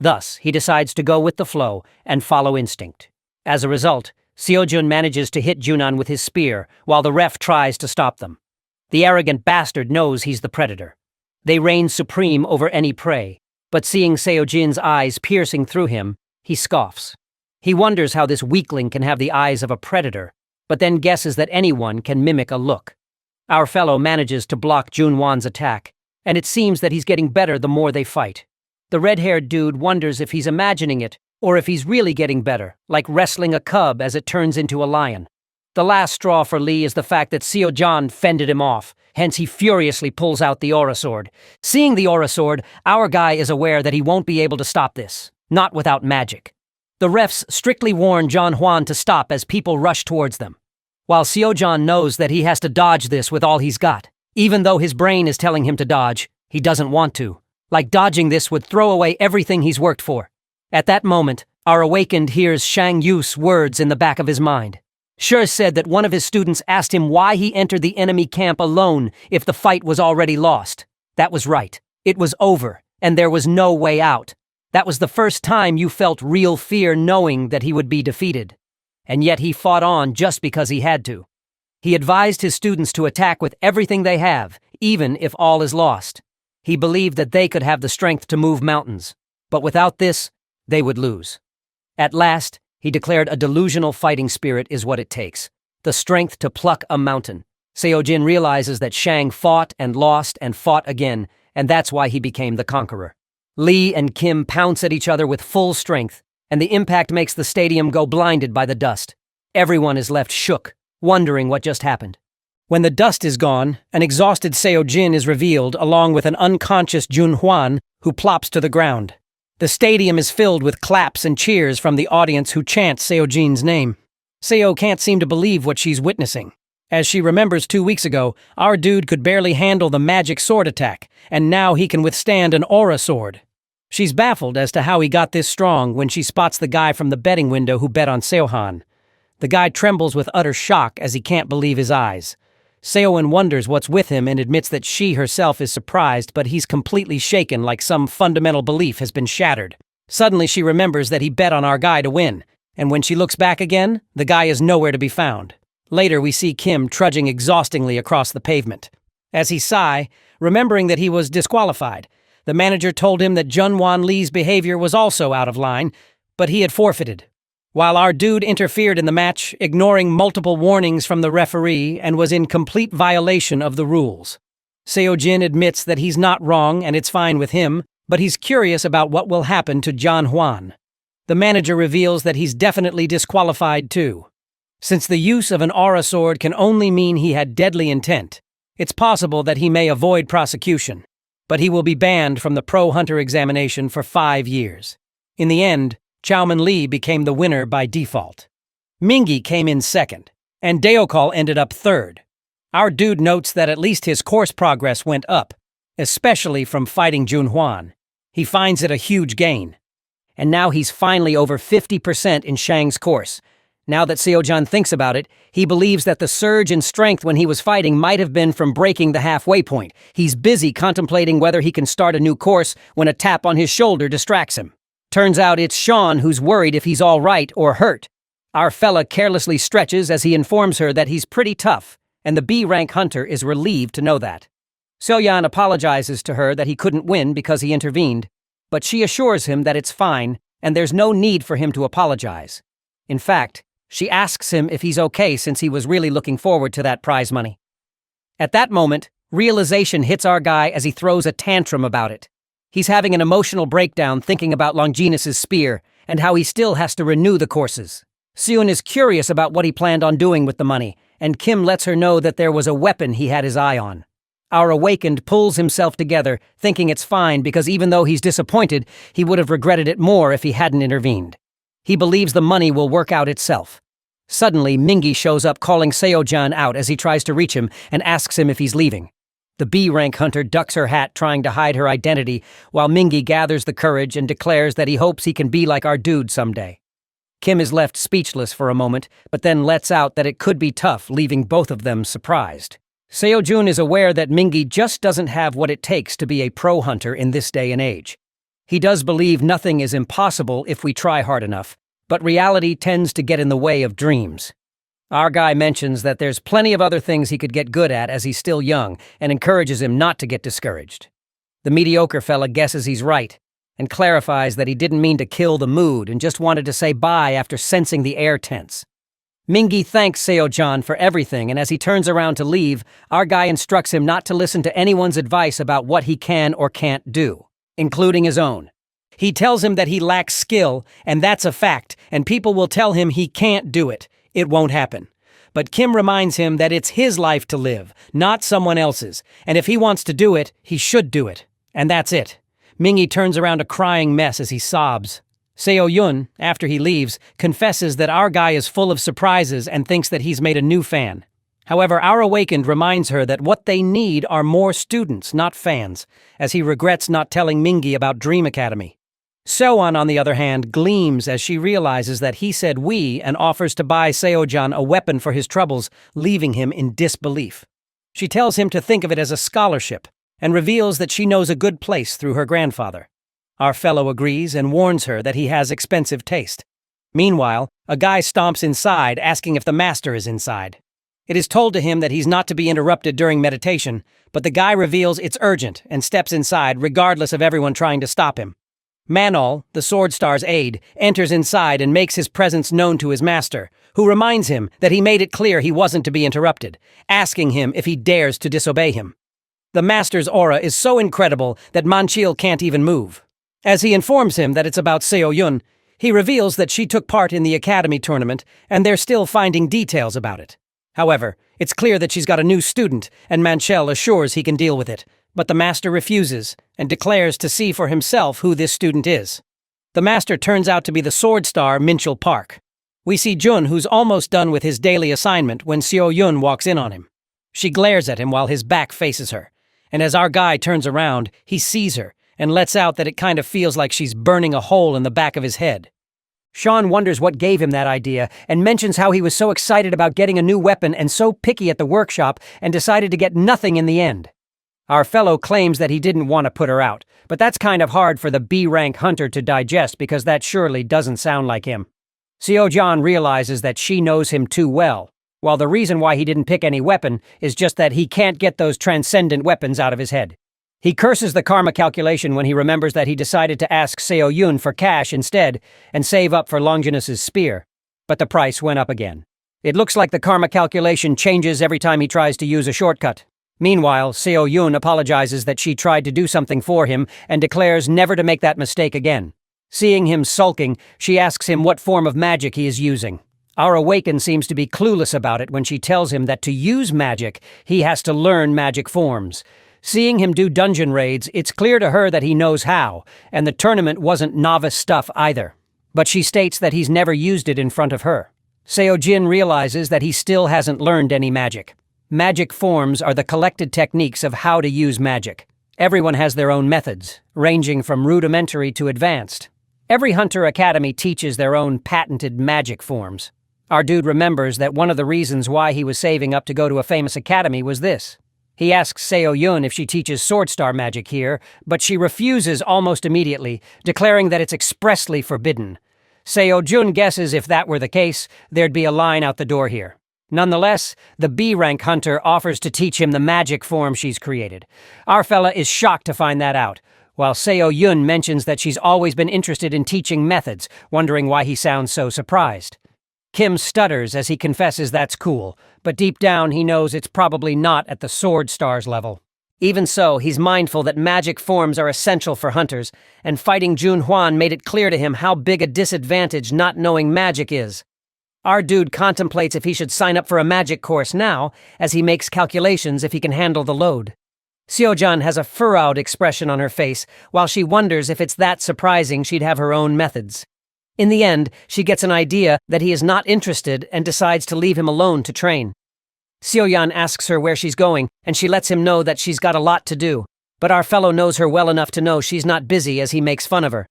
Thus, he decides to go with the flow and follow instinct. As a result, Seojun manages to hit Junan with his spear, while the ref tries to stop them. The arrogant bastard knows he's the predator. They reign supreme over any prey, but seeing Seojin's eyes piercing through him, he scoffs. He wonders how this weakling can have the eyes of a predator, but then guesses that anyone can mimic a look. Our fellow manages to block Junwan's attack, and it seems that he's getting better the more they fight. The red-haired dude wonders if he's imagining it, or if he's really getting better, like wrestling a cub as it turns into a lion. The last straw for Lee is the fact that Seojan fended him off, hence he furiously pulls out the aura sword. Seeing the aura sword, our guy is aware that he won't be able to stop this, not without magic. The refs strictly warn John Juan to stop as people rush towards them, while Seojan knows that he has to dodge this with all he's got. Even though his brain is telling him to dodge, he doesn't want to. Like dodging this would throw away everything he's worked for. At that moment, our awakened hears Shang Yu's words in the back of his mind. Shi said that one of his students asked him why he entered the enemy camp alone if the fight was already lost. That was right. It was over, and there was no way out. That was the first time you felt real fear knowing that he would be defeated. And yet he fought on just because he had to. He advised his students to attack with everything they have, even if all is lost. He believed that they could have the strength to move mountains, but without this, they would lose. At last, he declared a delusional fighting spirit is what it takes, the strength to pluck a mountain. Seojin realizes that Shang fought and lost and fought again, and that's why he became the conqueror. Lee and Kim pounce at each other with full strength, and the impact makes the stadium go blinded by the dust. Everyone is left shook, wondering what just happened. When the dust is gone, an exhausted Seo Jin is revealed along with an unconscious Jun Hwan who plops to the ground. The stadium is filled with claps and cheers from the audience who chant Seo Jin's name. Seo can't seem to believe what she's witnessing. As she remembers 2 weeks ago, our dude could barely handle the magic sword attack, and now he can withstand an aura sword. She's baffled as to how he got this strong when she spots the guy from the betting window who bet on Seohan. The guy trembles with utter shock as he can't believe his eyes. Seohan wonders what's with him and admits that she herself is surprised, but he's completely shaken like some fundamental belief has been shattered. Suddenly she remembers that he bet on our guy to win, and when she looks back again, the guy is nowhere to be found. Later we see Kim trudging exhaustingly across the pavement. As he sigh, remembering that he was disqualified, the manager told him that Junwan Lee's behavior was also out of line, but he had forfeited. While our dude interfered in the match, ignoring multiple warnings from the referee and was in complete violation of the rules. Seo Jin admits that he's not wrong and it's fine with him, but he's curious about what will happen to John Hwan. The manager reveals that he's definitely disqualified too. Since the use of an aura sword can only mean he had deadly intent, it's possible that he may avoid prosecution, but he will be banned from the Pro Hunter examination for 5 years. In the end, Chowman Lee became the winner by default. Mingi came in second, and Deokal ended up third. Our dude notes that at least his course progress went up, especially from fighting Jun Hwan. He finds it a huge gain. And now he's finally over 50% in Shang's course. Now that Seojan thinks about it, he believes that the surge in strength when he was fighting might have been from breaking the halfway point. He's busy contemplating whether he can start a new course when a tap on his shoulder distracts him. Turns out it's Sean who's worried if he's all right or hurt. Our fella carelessly stretches as he informs her that he's pretty tough, and the B-rank hunter is relieved to know that. Seoyan apologizes to her that he couldn't win because he intervened, but she assures him that it's fine and there's no need for him to apologize. In fact, she asks him if he's okay since he was really looking forward to that prize money. At that moment, realization hits our guy as he throws a tantrum about it. He's having an emotional breakdown thinking about Longinus's spear and how he still has to renew the courses. Seon is curious about what he planned on doing with the money, and Kim lets her know that there was a weapon he had his eye on. Our awakened pulls himself together, thinking it's fine because even though he's disappointed, he would have regretted it more if he hadn't intervened. He believes the money will work out itself. Suddenly, Mingi shows up calling Seojan out as he tries to reach him and asks him if he's leaving. The B-rank hunter ducks her hat trying to hide her identity, while Mingi gathers the courage and declares that he hopes he can be like our dude someday. Kim is left speechless for a moment, but then lets out that it could be tough, leaving both of them surprised. Seojun is aware that Mingi just doesn't have what it takes to be a pro hunter in this day and age. He does believe nothing is impossible if we try hard enough, but reality tends to get in the way of dreams. Our guy mentions that there's plenty of other things he could get good at as he's still young and encourages him not to get discouraged. The mediocre fella guesses he's right and clarifies that he didn't mean to kill the mood and just wanted to say bye after sensing the air tense. Mingi thanks Seojan for everything, and as he turns around to leave, our guy instructs him not to listen to anyone's advice about what he can or can't do, including his own. He tells him that he lacks skill, and that's a fact, and people will tell him he can't do it. It won't happen. But Kim reminds him that it's his life to live, not someone else's, and if he wants to do it, he should do it. And that's it. Mingi turns around a crying mess as he sobs. Seo Yun, after he leaves, confesses that our guy is full of surprises and thinks that he's made a new fan. However, our awakened reminds her that what they need are more students, not fans, as he regrets not telling Mingi about Dream Academy. Seoan, on the other hand, gleams as she realizes that he said we and offers to buy Seojan a weapon for his troubles, leaving him in disbelief. She tells him to think of it as a scholarship and reveals that she knows a good place through her grandfather. Our fellow agrees and warns her that he has expensive taste. Meanwhile, a guy stomps inside asking if the master is inside. It is told to him that he's not to be interrupted during meditation, but the guy reveals it's urgent and steps inside regardless of everyone trying to stop him. Manol, the Sword Star's aide, enters inside and makes his presence known to his master, who reminds him that he made it clear he wasn't to be interrupted, asking him if he dares to disobey him. The master's aura is so incredible that Manchil can't even move. As he informs him that it's about Seo Yun, he reveals that she took part in the academy tournament and they're still finding details about it. However, it's clear that she's got a new student, and Manchel assures he can deal with it. But the master refuses, and declares to see for himself who this student is. The master turns out to be the sword star Minchel Park. We see Jun, who's almost done with his daily assignment, when Seo Yun walks in on him. She glares at him while his back faces her, and as our guy turns around, he sees her, and lets out that it kind of feels like she's burning a hole in the back of his head. Sean wonders what gave him that idea, and mentions how he was so excited about getting a new weapon and so picky at the workshop and decided to get nothing in the end. Our fellow claims that he didn't want to put her out, but that's kind of hard for the B-rank hunter to digest because that surely doesn't sound like him. Seo John realizes that she knows him too well, while the reason why he didn't pick any weapon is just that he can't get those transcendent weapons out of his head. He curses the karma calculation when he remembers that he decided to ask Seo Yun for cash instead and save up for Longinus's spear, but the price went up again. It looks like the karma calculation changes every time he tries to use a shortcut. Meanwhile, Seo Yun apologizes that she tried to do something for him and declares never to make that mistake again. Seeing him sulking, she asks him what form of magic he is using. Our Awakened seems to be clueless about it when she tells him that to use magic, he has to learn magic forms. Seeing him do dungeon raids, it's clear to her that he knows how, and the tournament wasn't novice stuff either. But she states that he's never used it in front of her. Seo Jin realizes that he still hasn't learned any magic. Magic forms are the collected techniques of how to use magic. Everyone has their own methods, ranging from rudimentary to advanced. Every Hunter Academy teaches their own patented magic forms. Our dude remembers that one of the reasons why he was saving up to go to a famous academy was this. He asks Seo Yun if she teaches Sword Star magic here, but she refuses almost immediately, declaring that it's expressly forbidden. Seo Jun guesses if that were the case, there'd be a line out the door here. Nonetheless, the B-rank hunter offers to teach him the magic form she's created. Our fella is shocked to find that out, while Seo Yun mentions that she's always been interested in teaching methods, wondering why he sounds so surprised. Kim stutters as he confesses that's cool, but deep down he knows it's probably not at the Sword Stars level. Even so, he's mindful that magic forms are essential for hunters, and fighting Jun Huan made it clear to him how big a disadvantage not knowing magic is. Our dude contemplates if he should sign up for a magic course now, as he makes calculations if he can handle the load. Seojan has a furrowed expression on her face, while she wonders if it's that surprising she'd have her own methods. In the end, she gets an idea that he is not interested and decides to leave him alone to train. Seoyan asks her where she's going, and she lets him know that she's got a lot to do, but our fellow knows her well enough to know she's not busy as he makes fun of her.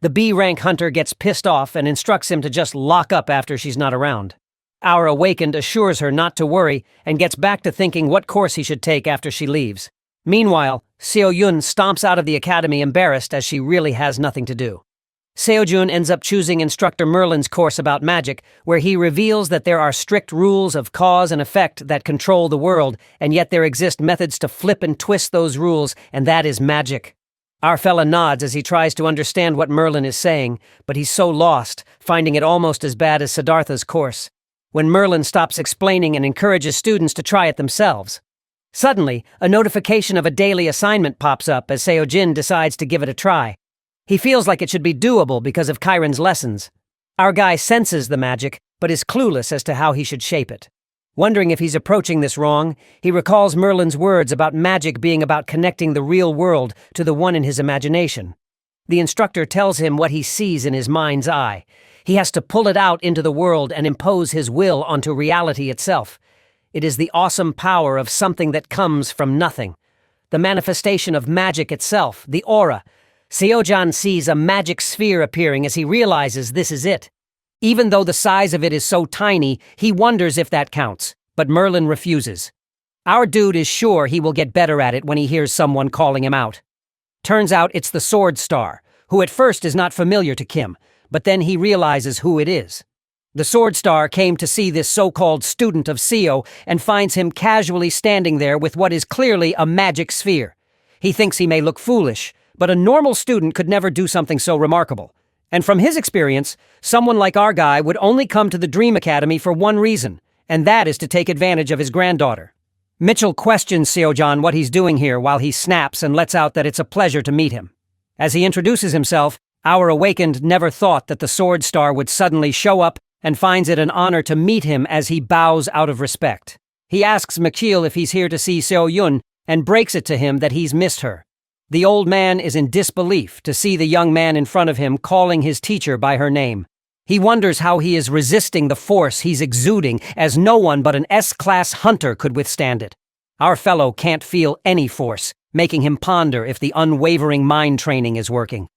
The B-rank hunter gets pissed off and instructs him to just lock up after she's not around. Our Awakened assures her not to worry and gets back to thinking what course he should take after she leaves. Meanwhile, Seo Yun stomps out of the academy embarrassed as she really has nothing to do. Seo Jun ends up choosing Instructor Merlin's course about magic, where he reveals that there are strict rules of cause and effect that control the world, and yet there exist methods to flip and twist those rules, and that is magic. Our fella nods as he tries to understand what Merlin is saying, but he's so lost, finding it almost as bad as Siddhartha's course, when Merlin stops explaining and encourages students to try it themselves. Suddenly, a notification of a daily assignment pops up as Seo Jin decides to give it a try. He feels like it should be doable because of Chiron's lessons. Our guy senses the magic, but is clueless as to how he should shape it. Wondering if he's approaching this wrong, he recalls Merlin's words about magic being about connecting the real world to the one in his imagination. The instructor tells him what he sees in his mind's eye. He has to pull it out into the world and impose his will onto reality itself. It is the awesome power of something that comes from nothing. The manifestation of magic itself, the aura. Seojan sees a magic sphere appearing as he realizes this is it. Even though the size of it is so tiny, he wonders if that counts, but Merlin refuses. Our dude is sure he will get better at it when he hears someone calling him out. Turns out it's the Sword Star, who at first is not familiar to Kim, but then he realizes who it is. The Sword Star came to see this so-called student of Seo and finds him casually standing there with what is clearly a magic sphere. He thinks he may look foolish, but a normal student could never do something so remarkable. And from his experience, someone like our guy would only come to the Dream Academy for one reason, and that is to take advantage of his granddaughter. Mitchell questions Seojan what he's doing here while he snaps and lets out that it's a pleasure to meet him. As he introduces himself, our Awakened never thought that the Sword Star would suddenly show up and finds it an honor to meet him as he bows out of respect. He asks Makil if he's here to see Seo-yun and breaks it to him that he's missed her. The old man is in disbelief to see the young man in front of him calling his teacher by her name. He wonders how he is resisting the force he's exuding, as no one but an S-class hunter could withstand it. Our fellow can't feel any force, making him ponder if the unwavering mind training is working.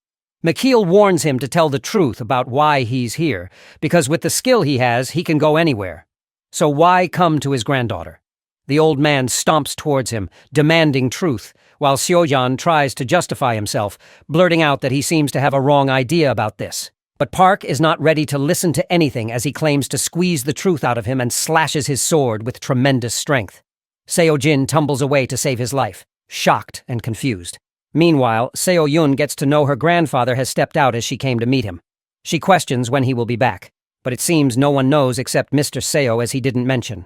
Makil warns him to tell the truth about why he's here, because with the skill he has, he can go anywhere. So why come to his granddaughter? The old man stomps towards him, demanding truth, while Seo-yan tries to justify himself, blurting out that he seems to have a wrong idea about this. But Park is not ready to listen to anything as he claims to squeeze the truth out of him and slashes his sword with tremendous strength. Seo-jin tumbles away to save his life, shocked and confused. Meanwhile, Seo-yun gets to know her grandfather has stepped out as she came to meet him. She questions when he will be back, but it seems no one knows except Mr. Seo, as he didn't mention.